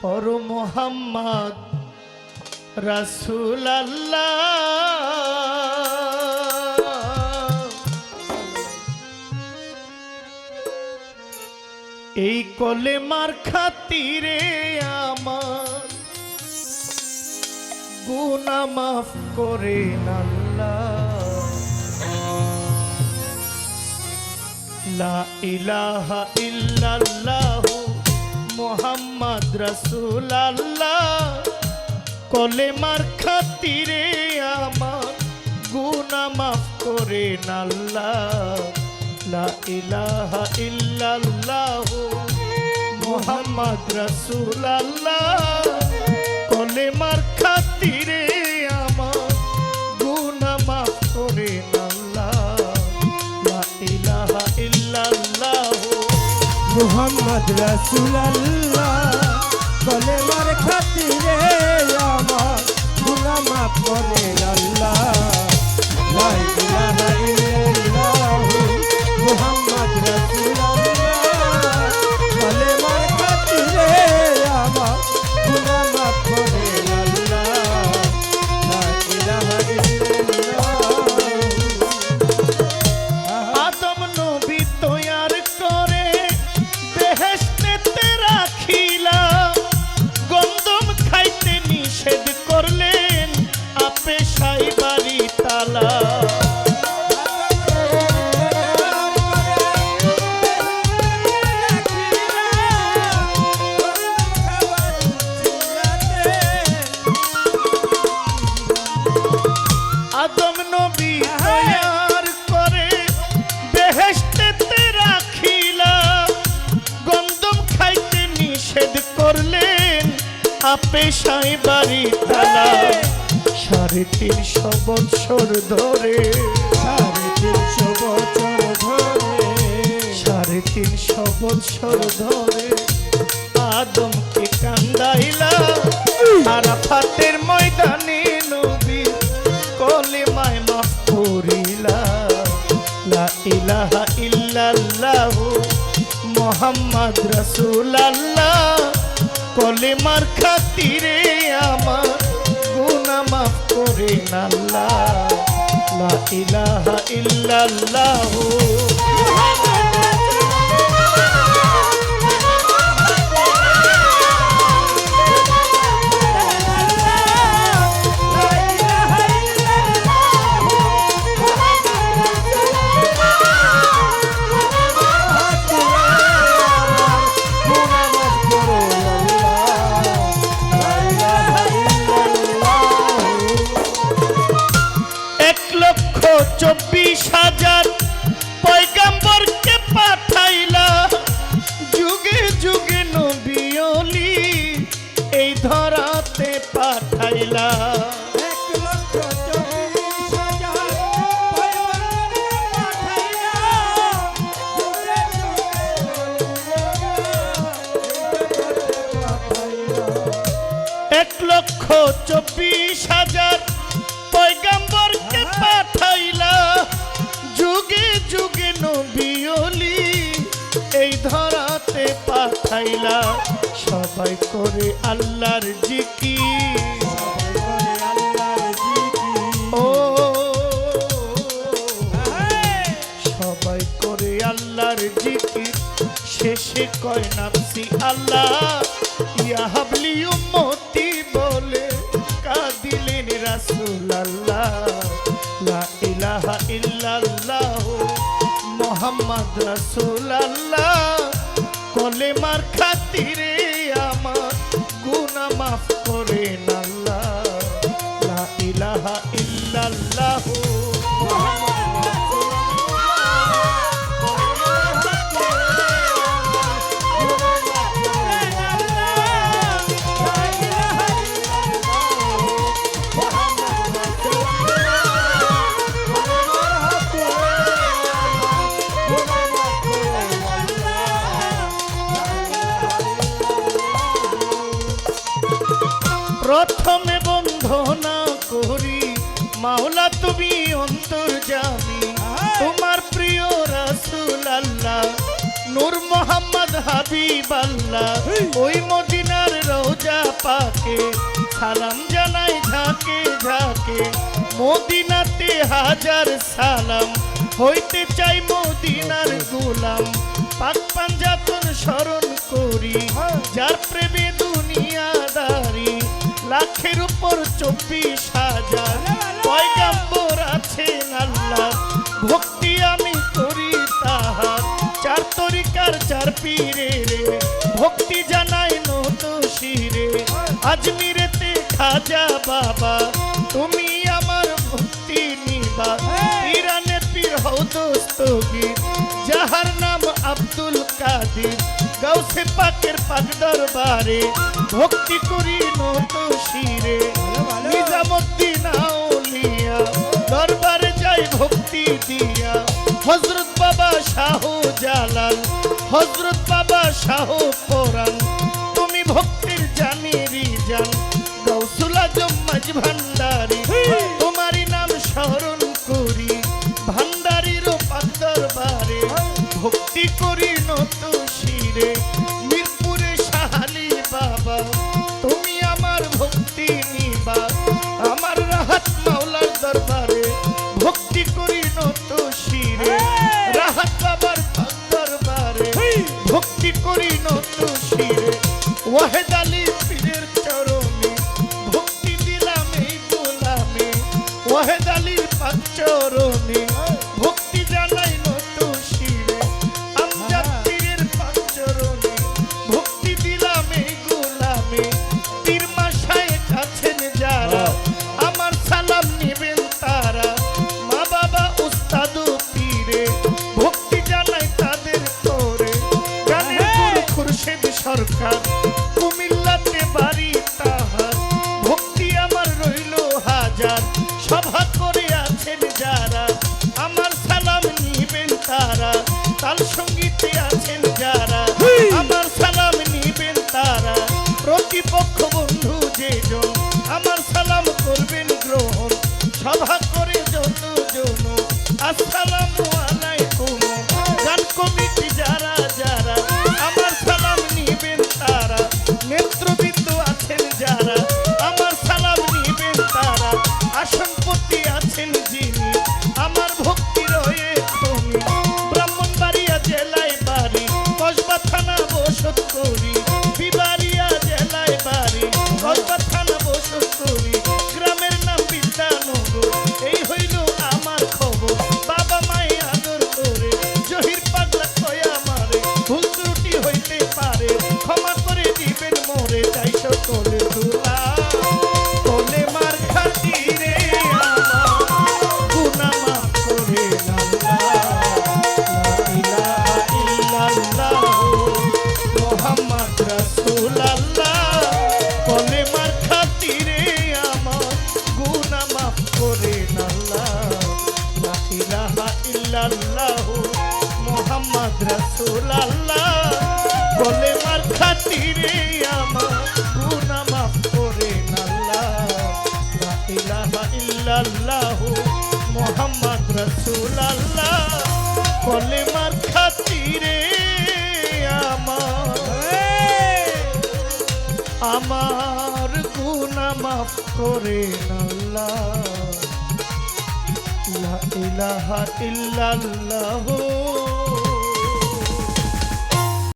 পর মোহাম্মদ রাসূল এই কলেমার খাতিরে আমার গুনাহ মাফ করেন আল্লাহ। লা ইলাহা ইল্লাল্লাহু মুহাম্মদ রাসূলুল্লাহ কলেমার খাতিরে আমার গুনাহ মাফ করেন আল্লাহ। লা ইলাহা ইল্লাল্লাহু মুহাম্মদ রাসূলুল্লাহ কলেমার খাতিরে আমার গুনাহ মাফ করেন আল্লাহ। লা ইলাহা ইল্লাল্লাহু মুহাম্মদ রাসূলুল্লাহ কলেমার খাতিরে আমার গুনাহ মাফ করেন আল্লাহ। লা ইলাহা ইল্লাল্লাহু মুহাম্মদ রাসূলুল্লাহ কলেমার খাতিরে আমার গুনাহ মাফ করেন আল্লাহ। লা ইলাহা ইল্লাল্লাহ। আদম নবী তৈয়ার করে বেহেশতেতে রাখিলা, গন্ধম খাইতে নিষেধ করলেন আপে সাইবারি তালা। আদম নবী তৈয়ার করে বেহেশতেতে রাখিলা, গন্ধম খাইতে নিষেধ করলেন আপে সাইবারি তালা। 350 বছর ধরে 350 বছর ধরে 350 বছর ধরে আদমকে কান্দাইলা, আরাফাতের ময়দানে নবী কলেমায় মাফ করিলা। লা ইলাহা ইল্লাল্লাহু মুহাম্মদ রাসূলুল্লাহ কলেমার খাতিরে আমার গুনাহ মাফ করেন আল্লাহ। লা ইলাহা ইল্লাল্লাহু চব্বিশ হাজার পয়গম্বরকে পাঠাইলা, যুগে যুগে নবী ওলি এই ধরাতে পাঠাইলা। 1,24,000 পয়গম্বরকে পাঠাইলা, যুগে যুগে নবী ওলি এই ধরাতে পাঠাইলা। সবাই করে আল্লাহর জিকির, ও সবাই করে আল্লাহর জিকির, শেষে কয় নাফসি আল্লাহ ইয়া হাবলি উম্মতি বলে কাঁদিলেন রাসূলুল্লাহ। লা ইলাহা ইল্লাল্লাহু মুহাম্মদ রাসূলুল্লাহ কলেমার খাতিরে আমার গুনাহ মাফ করেন আল্লাহ। লা ইলাহা ইল্লাল্লাহু প্রথমে বন্ধনা করি মাওলা তুমি অন্তর্যামী, তোমার প্রিয় রাসূলুল্লাহ নূর মোহাম্মদ হাবিবাল্লাহ, ওই মদিনার রওজা পাকে সালাম জানাই ঝাঁকে ঝাঁকে মদিনাতে হাজার সালাম হইতে চাই মদিনার গোলাম পাক পাঞ্জাতন স্মরণ করি যার প্রেমে দুনিয়াদারি লাখের উপর 24,000 পয়গাম্বর আছেন আল্লাহ ভক্তি আমি করি তাহার চার তরিকার চার পীরে রে ভক্তি জানাই নত শিরে আজমিরেতে খাজা বাবা তুমি আমার ভক্তি নিবা ইরানে পীর হও দস্তগীর যাহার নাম আব্দুল কাদির গাউসে পাকের পাক দরবারে ভক্তি করি নত শিরে নিজামুদ্দিন আউলিয়া দরবারে যাই ভক্তি দিয়া হযরত বাবা শাহ জালাল হযরত বাবা শাহ কোরআন তুমি ভক্তির জানেরি জান গাউসুল আজম মাঝ ভান্ডারী তোমারই নাম স্মরণ করি ভান্ডারীর পাক দরবারে ভক্তি করি নত শিরে মিরপুরে শাহালি বাবা তুমি আমার ভক্তি নিবা আমার রাহাত মাওলার দরবারে ভক্তি করি নত শিরে রাহাত বাবার পাক দরবারে ভক্তি করি নত শিরে ওয়াহেদ আলী পীরের চরণে ভক্তি দিলাম এই গোলামে ওয়াহেদ আলীর পাক চরণে ভক্তি জানাই নত শিরে আমজাদ পীরের পাক চরণে ভক্তি দিলাম এই গোলামে পীর মাশায়ে আছেন যারা আমার সালাম নিবেন তারা মা বাবা উস্তাদ পীরে ভক্তি জানাই তাদের তোরে গানের গুরু খুরশেদ সরকার কুমিল্লাতে বাড়ি তাহার ভক্তি আমার রইল হাজার সভা করে আছেন যারা আমার সালাম নিবেন তারা তাল সঙ্গীতে আছেন যারা আমার সালাম নিবেন তারা প্রতিপক্ষ বন্ধু যেজন আমার সালাম করবেন গ্রহণ সভা করে যতজন আসসালামু আলাইকুম গান কমিটি যারা যারা আমার সালাম নিবেন তারা নেতৃবৃন্দ আছেন যারা আমার সালাম নিবেন তারা আসনপতি আছেন যিনি আমার ভক্তি রয়ে তুমি ব্রাহ্মণবাড়িয়া জেলায় বাড়ি কসবা থানা বসত করি বিবাড়িয়া জেলায় বাড়ি কসবা থানা বসত করি গ্রামের নাম বিদ্যানগর এই হইল আমার খবর বাবা মাই আদর করে জহির পাগলা কয় আমারে ভুল ত্রুটি হইতে পারে ক্ষমা করে দিবেন মোরে তাই সকলে তুলা কোলে মার খাতিরে আমার গুনাহ মাফ করে আল্লাহ মোহাম্মদ রাসূলুল্লাহ কোলে মার খাতিরে আমার গুনাহ মাফ করে আল্লাহ লা ইলাহা ইল্লাল্লাহ মোহাম্মদ রাসূলুল্লাহ কোলে মার খাতিরে আমার গুনাহ মাফ করে আল্লাহ লা ইলাহা ইল্লাল্লাহ মোহাম্মদ রাসূলুল্লাহ কোলে মার খাতিরে আমার গুনাহ মাফ করে আল্লাহ লা ইলাহা ইল্লাল্লাহ